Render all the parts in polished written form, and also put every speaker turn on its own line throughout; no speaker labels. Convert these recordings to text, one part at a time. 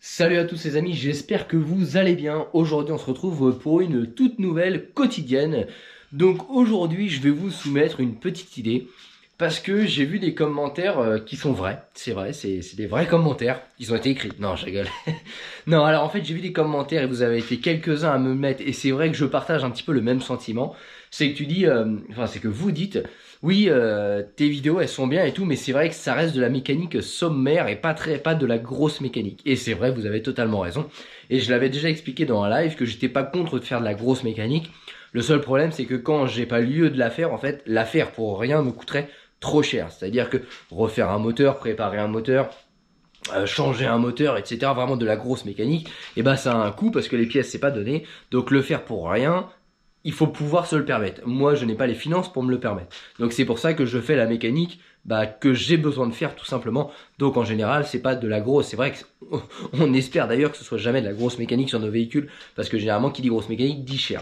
Salut à tous les amis, j'espère que vous allez bien. Aujourd'hui on se retrouve pour une toute nouvelle quotidienne. Donc aujourd'hui je vais vous soumettre une petite idée. Parce que j'ai vu des commentaires qui sont vrais. C'est vrai, c'est des vrais commentaires. Ils ont été écrits. Non, je rigole. Non, alors en fait j'ai vu des commentaires et vous avez été quelques-uns à me mettre. Et c'est vrai que je partage un petit peu le même sentiment. C'est que tu dis, c'est que vous dites, oui, tes vidéos elles sont bien et tout, mais c'est vrai que ça reste de la mécanique sommaire et pas de la grosse mécanique. Et c'est vrai, vous avez totalement raison. Et je l'avais déjà expliqué dans un live que j'étais pas contre de faire de la grosse mécanique. Le seul problème c'est que quand j'ai pas lieu de la faire, en fait, la faire pour rien me coûterait trop cher. C'est-à-dire que refaire un moteur, préparer un moteur, changer un moteur, etc. Vraiment de la grosse mécanique, et ben ça a un coût parce que les pièces c'est pas donné. Donc le faire pour rien, il faut pouvoir se le permettre. Moi, je n'ai pas les finances pour me le permettre. Donc c'est pour ça que je fais la mécanique que j'ai besoin de faire tout simplement. Donc en général, c'est pas de la grosse. C'est vrai qu'on espère d'ailleurs que ce soit jamais de la grosse mécanique sur nos véhicules, parce que généralement, qui dit grosse mécanique dit cher.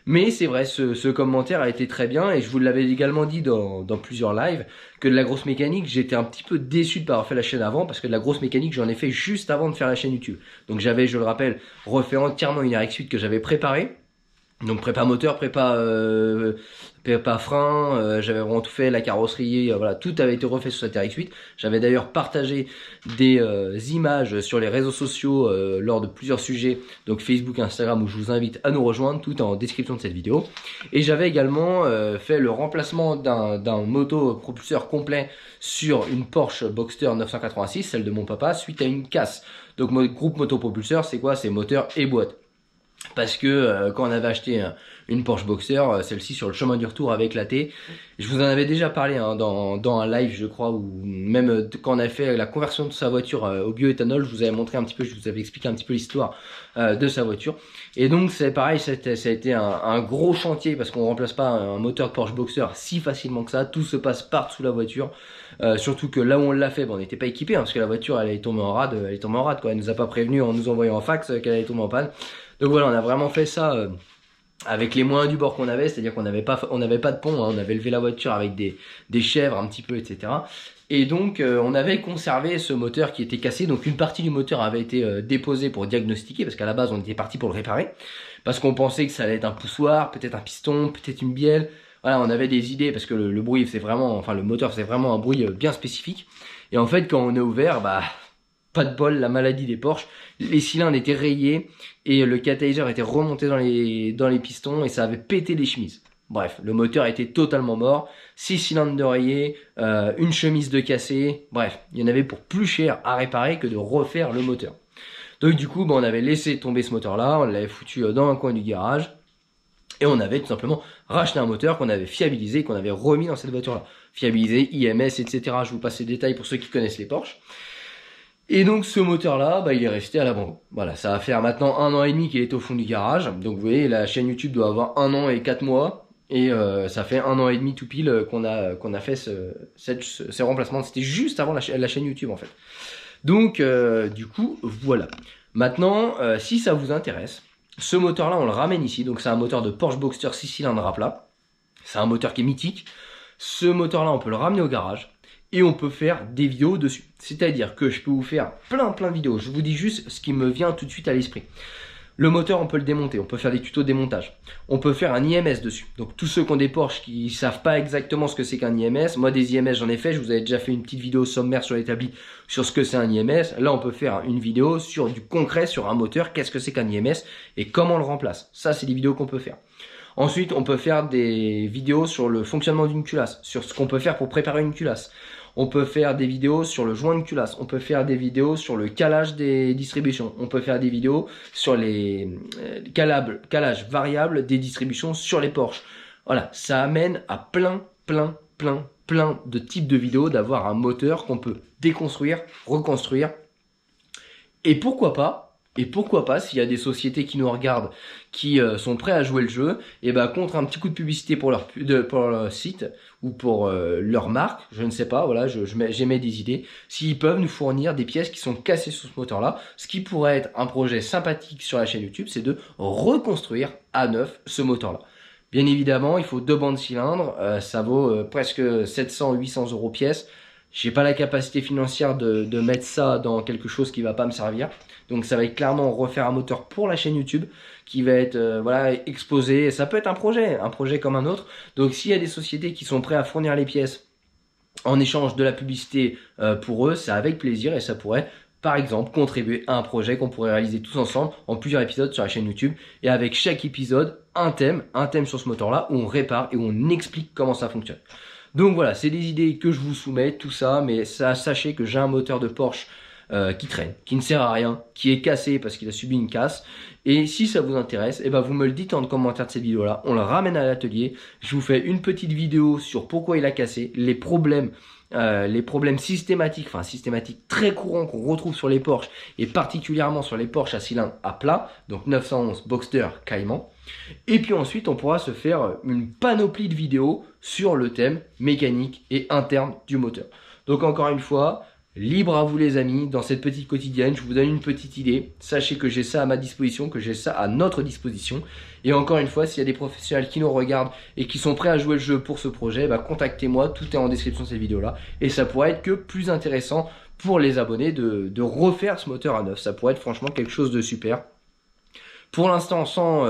Mais c'est vrai, ce commentaire a été très bien, et je vous l'avais également dit dans plusieurs lives, que de la grosse mécanique, j'étais un petit peu déçu de pas avoir fait la chaîne avant, parce que de la grosse mécanique, j'en ai fait juste avant de faire la chaîne YouTube. Donc j'avais, je le rappelle, refait entièrement une RX-8 que j'avais préparée. Donc prépa moteur, prépa frein, j'avais vraiment tout fait, la carrosserie, voilà, tout avait été refait sur cette RX-8. J'avais d'ailleurs partagé des images sur les réseaux sociaux lors de plusieurs sujets, donc Facebook, Instagram, où je vous invite à nous rejoindre, tout en description de cette vidéo. Et j'avais également fait le remplacement d'un moto-propulseur complet sur une Porsche Boxster 986, celle de mon papa, suite à une casse. Donc mon groupe motopropulseur, c'est quoi? C'est moteur et boîte. Parce que quand on avait acheté une Porsche Boxer, celle-ci sur le chemin du retour avait éclaté. Je vous en avais déjà parlé dans un live, je crois, ou même quand on a fait la conversion de sa voiture au bioéthanol, je vous avais montré un petit peu, je vous avais expliqué un petit peu l'histoire de sa voiture. Et donc c'est pareil, ça a été un gros chantier, parce qu'on remplace pas un moteur de Porsche Boxer si facilement que ça. Tout se passe par-dessous la voiture. Surtout que là où on l'a fait, on n'était pas équipé, parce que la voiture elle est tombée en rade, quoi. Elle nous a pas prévenu en nous envoyant un fax qu'elle allait tomber en panne. Donc voilà, on a vraiment fait ça avec les moyens du bord qu'on avait, c'est-à-dire qu'on n'avait pas de pont, hein, on avait levé la voiture avec des chèvres un petit peu, etc. Et donc on avait conservé ce moteur qui était cassé, donc une partie du moteur avait été déposée pour diagnostiquer, parce qu'à la base on était parti pour le réparer, parce qu'on pensait que ça allait être un poussoir, peut-être un piston, peut-être une bielle. Voilà, on avait des idées, parce que le bruit c'est vraiment, enfin le moteur c'est vraiment un bruit bien spécifique. Et en fait quand on est ouvert, pas de bol, la maladie des Porsche. Les cylindres étaient rayés et le catalyseur était remonté dans les pistons et ça avait pété les chemises. Bref, le moteur était totalement mort. 6 cylindres de rayés, une chemise de cassé. Bref, il y en avait pour plus cher à réparer que de refaire le moteur. Donc du coup, on avait laissé tomber ce moteur-là, on l'avait foutu dans un coin du garage. Et on avait tout simplement racheté un moteur qu'on avait fiabilisé, qu'on avait remis dans cette voiture-là. Fiabilisé, IMS, etc. Je vous passe les détails pour ceux qui connaissent les Porsche. Et donc ce moteur-là, il est resté à l'abandon. Voilà, ça va faire maintenant 1 an et demi qu'il est au fond du garage. Donc vous voyez, la chaîne YouTube doit avoir 1 an et 4 mois. Et ça fait 1 an et demi tout pile qu'on a fait ces remplacements. C'était juste avant la chaîne YouTube en fait. Donc du coup, voilà. Maintenant, si ça vous intéresse, ce moteur-là, on le ramène ici. Donc c'est un moteur de Porsche Boxster 6 cylindres à plat. C'est un moteur qui est mythique. Ce moteur-là, on peut le ramener au garage. Et on peut faire des vidéos dessus. C'est-à-dire que je peux vous faire plein de vidéos. Je vous dis juste ce qui me vient tout de suite à l'esprit. Le moteur, on peut le démonter. On peut faire des tutos de démontage. On peut faire un IMS dessus. Donc tous ceux qui ont des Porsche qui savent pas exactement ce que c'est qu'un IMS. Moi, des IMS, j'en ai fait. Je vous avais déjà fait une petite vidéo sommaire sur l'établi sur ce que c'est un IMS. Là, on peut faire une vidéo sur du concret, sur un moteur. Qu'est-ce que c'est qu'un IMS et comment on le remplace. Ça, c'est des vidéos qu'on peut faire. Ensuite, on peut faire des vidéos sur le fonctionnement d'une culasse, sur ce qu'on peut faire pour préparer une culasse. On peut faire des vidéos sur le joint de culasse. On peut faire des vidéos sur le calage des distributions. On peut faire des vidéos sur les calages variables des distributions sur les Porsche. Voilà, ça amène à plein de types de vidéos d'avoir un moteur qu'on peut déconstruire, reconstruire. Et pourquoi pas, s'il y a des sociétés qui nous regardent, qui sont prêts à jouer le jeu, et contre un petit coup de publicité pour leur site ou pour leur marque, je ne sais pas, voilà, j'émets des idées. S'ils peuvent nous fournir des pièces qui sont cassées sur ce moteur-là, ce qui pourrait être un projet sympathique sur la chaîne YouTube, c'est de reconstruire à neuf ce moteur-là. Bien évidemment, il faut 2 bancs de cylindres, ça vaut presque 700-800 € pièce. J'ai pas la capacité financière de mettre ça dans quelque chose qui va pas me servir. Donc ça va être clairement refaire un moteur pour la chaîne YouTube qui va être voilà, exposé. Ça peut être un projet comme un autre. Donc s'il y a des sociétés qui sont prêtes à fournir les pièces en échange de la publicité pour eux, c'est avec plaisir et ça pourrait par exemple contribuer à un projet qu'on pourrait réaliser tous ensemble en plusieurs épisodes sur la chaîne YouTube et avec chaque épisode un thème sur ce moteur là où on répare et où on explique comment ça fonctionne. Donc voilà, c'est des idées que je vous soumets, tout ça, mais ça, sachez que j'ai un moteur de Porsche qui traîne, qui ne sert à rien, qui est cassé parce qu'il a subi une casse. Et si ça vous intéresse, eh ben vous me le dites en commentaire de cette vidéo-là, on le ramène à l'atelier, je vous fais une petite vidéo sur pourquoi il a cassé, les problèmes systématiques, enfin systématiques très courants qu'on retrouve sur les Porsche et particulièrement sur les Porsche à cylindre à plat, donc 911, Boxster, Cayman. Et puis ensuite, on pourra se faire une panoplie de vidéos sur le thème mécanique et interne du moteur. Donc encore une fois, libre à vous les amis, dans cette petite quotidienne, je vous donne une petite idée. Sachez que j'ai ça à ma disposition, que j'ai ça à notre disposition. Et encore une fois, s'il y a des professionnels qui nous regardent et qui sont prêts à jouer le jeu pour ce projet, bah, contactez-moi, tout est en description de cette vidéo-là. Et ça pourrait être que plus intéressant pour les abonnés de refaire ce moteur à neuf. Ça pourrait être franchement quelque chose de super. Pour l'instant, sans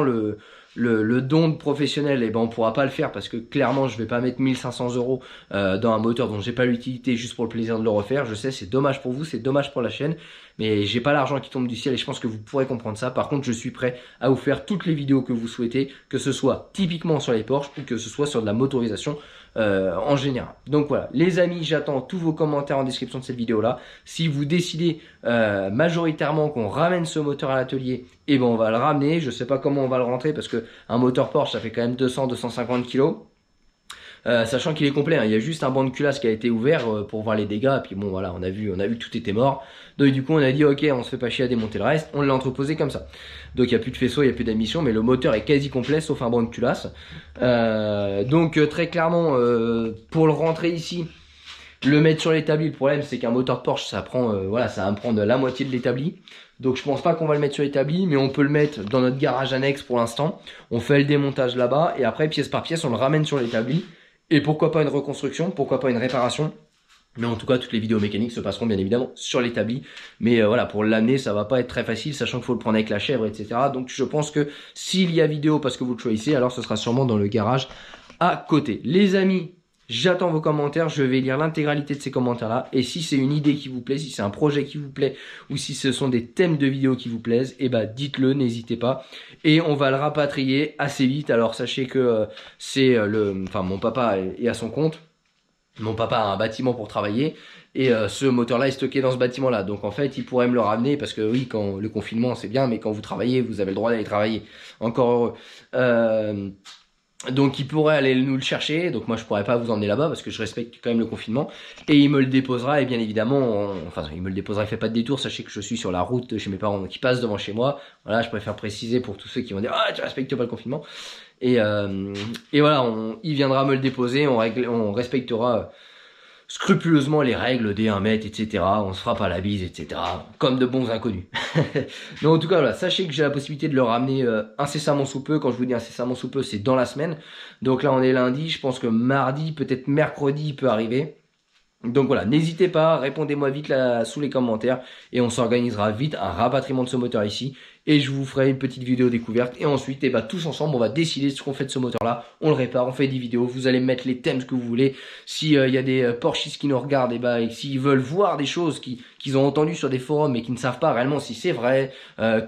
le don de professionnel, eh ben, on pourra pas le faire parce que clairement, je vais pas mettre 1500 € dans un moteur dont j'ai pas l'utilité juste pour le plaisir de le refaire. Je sais, c'est dommage pour vous, c'est dommage pour la chaîne, mais j'ai pas l'argent qui tombe du ciel et je pense que vous pourrez comprendre ça. Par contre, je suis prêt à vous faire toutes les vidéos que vous souhaitez, que ce soit typiquement sur les Porsche ou que ce soit sur de la motorisation en général. Donc voilà, les amis, j'attends tous vos commentaires en description de cette vidéo-là. Si vous décidez majoritairement qu'on ramène ce moteur à l'atelier, eh ben on va le ramener. Je sais pas comment on va le rentrer parce que un moteur Porsche, ça fait quand même 200-250 kg. Sachant qu'il est complet, hein. Il y a juste un banc de culasse qui a été ouvert pour voir les dégâts. Et puis bon voilà, on a vu que tout était mort. Donc du coup on a dit ok, on se fait pas chier à démonter le reste, on l'a entreposé comme ça. Donc il n'y a plus de faisceau, il n'y a plus d'émission, mais le moteur est quasi complet sauf un banc de culasse. Donc très clairement, pour le rentrer ici, le mettre sur l'établi, le problème c'est qu'un moteur Porsche ça prend voilà, ça va me prendre la moitié de l'établi. Donc je pense pas qu'on va le mettre sur l'établi, mais on peut le mettre dans notre garage annexe pour l'instant. On fait le démontage là-bas et après pièce par pièce on le ramène sur l'établi. Et pourquoi pas une reconstruction, pourquoi pas une réparation. Mais en tout cas, toutes les vidéos mécaniques se passeront bien évidemment sur l'établi. Mais voilà, pour l'amener, ça va pas être très facile, sachant qu'il faut le prendre avec la chèvre, etc. Donc je pense que s'il y a vidéo parce que vous le choisissez, alors ce sera sûrement dans le garage à côté. Les amis, j'attends vos commentaires, je vais lire l'intégralité de ces commentaires-là. Et si c'est une idée qui vous plaît, si c'est un projet qui vous plaît, ou si ce sont des thèmes de vidéos qui vous plaisent, eh ben dites-le, n'hésitez pas. Et on va le rapatrier assez vite. Alors sachez que mon papa est à son compte. Mon papa a un bâtiment pour travailler. Et ce moteur-là est stocké dans ce bâtiment-là. Donc en fait, il pourrait me le ramener parce que oui, quand le confinement, c'est bien, mais quand vous travaillez, vous avez le droit d'aller travailler. Encore heureux. Donc il pourrait aller nous le chercher, donc moi je pourrais pas vous emmener là-bas parce que je respecte quand même le confinement. Et il me le déposera et bien évidemment, il me le déposera, il fait pas de détour, sachez que je suis sur la route chez mes parents qui passent devant chez moi. Voilà, je préfère préciser pour tous ceux qui vont dire « Ah, tu respectes pas le confinement ». Et voilà, il viendra me le déposer, on respectera scrupuleusement les règles des 1 mètre, etc. On se fera pas la bise, etc. Comme de bons inconnus. Mais en tout cas, voilà, sachez que j'ai la possibilité de le ramener incessamment sous peu. Quand je vous dis incessamment sous peu, c'est dans la semaine. Donc là, on est lundi. Je pense que mardi, peut-être mercredi, il peut arriver. Donc voilà, n'hésitez pas, répondez-moi vite là sous les commentaires et on s'organisera vite un rapatriement de ce moteur ici et je vous ferai une petite vidéo découverte et ensuite tous ensemble on va décider ce qu'on fait de ce moteur là, on le répare, on fait des vidéos, vous allez mettre les thèmes que vous voulez. Si y a des Porsches qui nous regardent et s'ils veulent voir des choses qu'ils ont entendues sur des forums mais qui ne savent pas réellement si c'est vrai,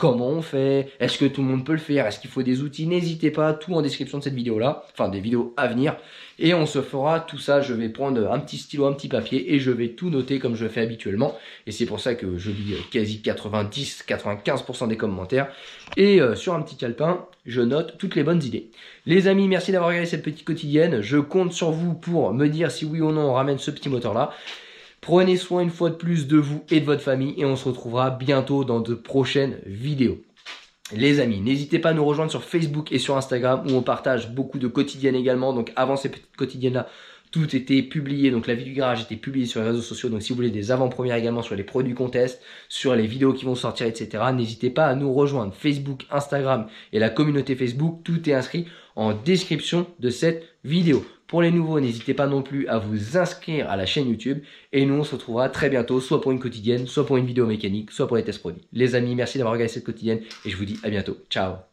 comment on fait, est-ce que tout le monde peut le faire, est-ce qu'il faut des outils, n'hésitez pas, tout en description de cette vidéo là, enfin des vidéos à venir. Et on se fera tout ça, je vais prendre un petit stylo, un petit papier et je vais tout noter comme je le fais habituellement. Et c'est pour ça que je lis quasi 90-95% des commentaires. Et sur un petit calepin, je note toutes les bonnes idées. Les amis, merci d'avoir regardé cette petite quotidienne. Je compte sur vous pour me dire si oui ou non on ramène ce petit moteur-là. Prenez soin une fois de plus de vous et de votre famille et on se retrouvera bientôt dans de prochaines vidéos. Les amis, n'hésitez pas à nous rejoindre sur Facebook et sur Instagram où on partage beaucoup de quotidiennes également. Donc avant ces petites quotidiennes-là, tout était publié. Donc la vie du garage était publiée sur les réseaux sociaux. Donc si vous voulez des avant-premières également sur les produits qu'on teste, sur les vidéos qui vont sortir, etc. N'hésitez pas à nous rejoindre. Facebook, Instagram et la communauté Facebook, tout est inscrit en description de cette vidéo. Pour les nouveaux, n'hésitez pas non plus à vous inscrire à la chaîne YouTube. Et nous, on se retrouvera très bientôt, soit pour une quotidienne, soit pour une vidéo mécanique, soit pour les tests produits. Les amis, merci d'avoir regardé cette quotidienne et je vous dis à bientôt. Ciao!